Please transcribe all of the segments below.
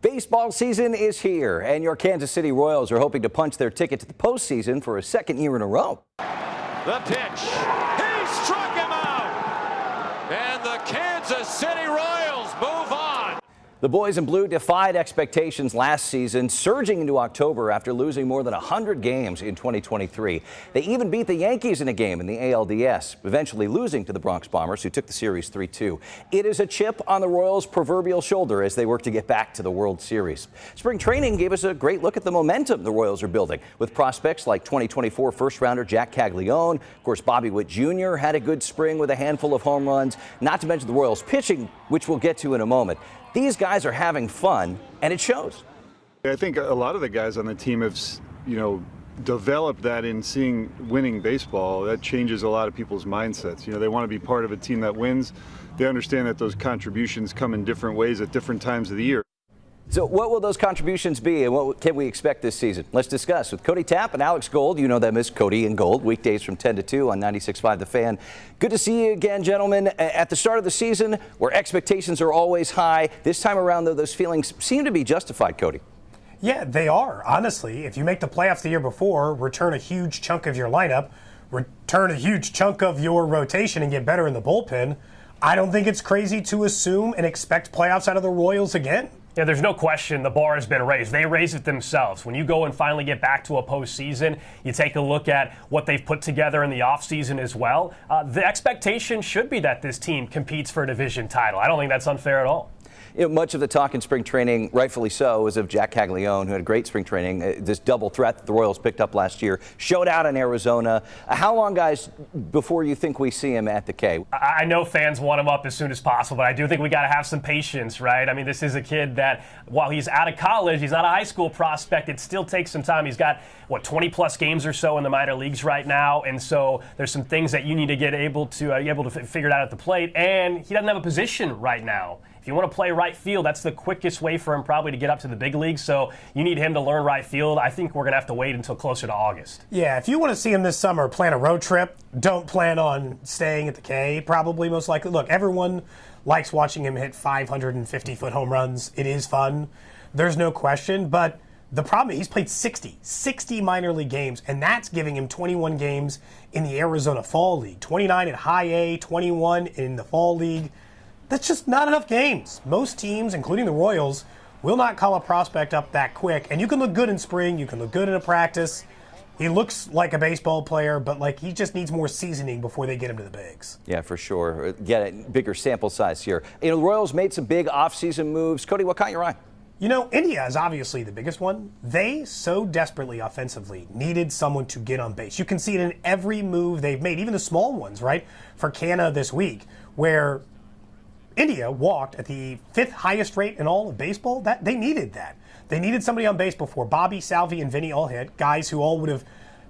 Baseball season is here, and your Kansas City Royals are hoping to punch their ticket to the postseason for a second year in a row. The pitch. He struck him out. And the Kansas City Royals move on. The boys in blue defied expectations last season, surging into October after losing more than 100 games in 2023. They even beat the Yankees in a game in the ALDS, eventually losing to the Bronx Bombers, who took the series 3-2. It is a chip on the Royals' proverbial shoulder as they work to get back to the World Series. Spring training gave us a great look at the momentum the Royals are building, with prospects like 2024 first-rounder Jack Caglione. Of course, Bobby Witt Jr. had a good spring with a handful of home runs, not to mention the Royals' pitching, which we'll get to in a moment. These guys are having fun, and it shows. I think a lot of the guys on the team have, developed that in seeing winning baseball. That changes a lot of people's mindsets. They want to be part of a team that wins. They understand that those contributions come in different ways at different times of the year. So what will those contributions be, and what can we expect this season? Let's discuss with Cody Tapp and Alex Gold. You know them as Cody and Gold, weekdays from 10 to 2 on 96.5 The Fan. Good to see you again, gentlemen. At the start of the season, where expectations are always high, this time around, though, those feelings seem to be justified, Cody. Yeah, they are, honestly. If you make the playoffs the year before, return a huge chunk of your lineup, return a huge chunk of your rotation, and get better in the bullpen, I don't think it's crazy to assume and expect playoffs out of the Royals again. Yeah, there's no question the bar has been raised. They raised it themselves. When you go and finally get back to a postseason, you take a look at what they've put together in the offseason as well. The expectation should be that this team competes for a division title. I don't think that's unfair at all. Much of the talk in spring training, rightfully so, was of Jack Caglione, who had a great spring training. This double threat that the Royals picked up last year, showed out in Arizona. How long, guys, before you think we see him at the K? I know fans want him up as soon as possible, but I do think we got to have some patience, right? I mean, this is a kid that, while he's out of college, he's not a high school prospect. It still takes some time. He's got, 20-plus games or so in the minor leagues right now, and so there's some things that you need to get able to figure it out at the plate, and he doesn't have a position right now. If you want to play right field, that's the quickest way for him probably to get up to the big leagues. So you need him to learn right field. I think we're going to have to wait until closer to August. Yeah, if you want to see him this summer, plan a road trip. Don't plan on staying at the K, probably, most likely. Look, everyone likes watching him hit 550-foot home runs. It is fun. There's no question. But the problem is he's played 60 minor league games, and that's giving him 21 games in the Arizona Fall League, 29 at High A, 21 in the Fall League. That's just not enough games. Most teams, including the Royals, will not call a prospect up that quick. And you can look good in spring. You can look good in a practice. He looks like a baseball player, but he just needs more seasoning before they get him to the bigs. Yeah, for sure. Get a bigger sample size here. The Royals made some big offseason moves. Cody, what caught your eye? India is obviously the biggest one. They so desperately offensively needed someone to get on base. You can see it in every move they've made, even the small ones, right? For Canna this week, where India walked at the 5th highest rate in all of baseball. They needed that. They needed somebody on base before Bobby, Salvi, and Vinny all hit, guys who all would have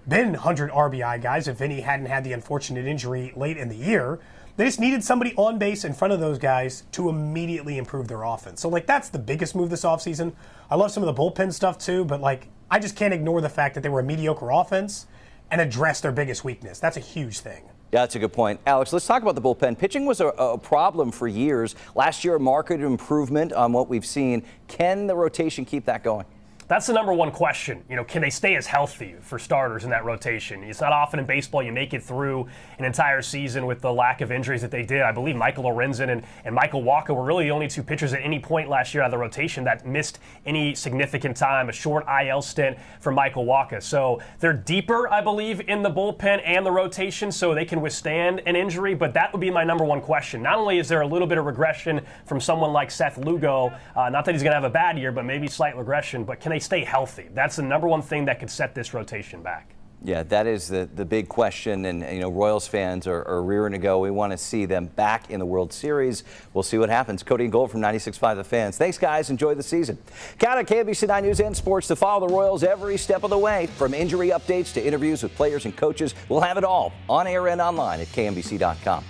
been 100 RBI guys if Vinny hadn't had the unfortunate injury late in the year. They just needed somebody on base in front of those guys to immediately improve their offense. So, that's the biggest move this offseason. I love some of the bullpen stuff, too, but, I just can't ignore the fact that they were a mediocre offense and address their biggest weakness. That's a huge thing. Yeah, that's a good point. Alex, let's talk about the bullpen. Pitching was a problem for years. Last year, a marked improvement on what we've seen. Can the rotation keep that going? That's the number one question. Can they stay as healthy for starters in that rotation? It's not often in baseball you make it through an entire season with the lack of injuries that they did. I believe Michael Lorenzen and Michael Wacha were really the only two pitchers at any point last year out of the rotation that missed any significant time, a short IL stint for Michael Wacha. So they're deeper, I believe, in the bullpen and the rotation so they can withstand an injury, but that would be my number one question. Not only is there a little bit of regression from someone like Seth Lugo, not that he's going to have a bad year, but maybe slight regression, but can they stay healthy? That's the number one thing that could set this rotation back. Yeah, that is the big question, and Royals fans are rearing to go. We want to see them back in the World Series. We'll see what happens. Cody and Gold from 96.5 The Fans. Thanks, guys. Enjoy the season. Count on KNBC 9 News and Sports to follow the Royals every step of the way. From injury updates to interviews with players and coaches, we'll have it all on air and online at KNBC.com.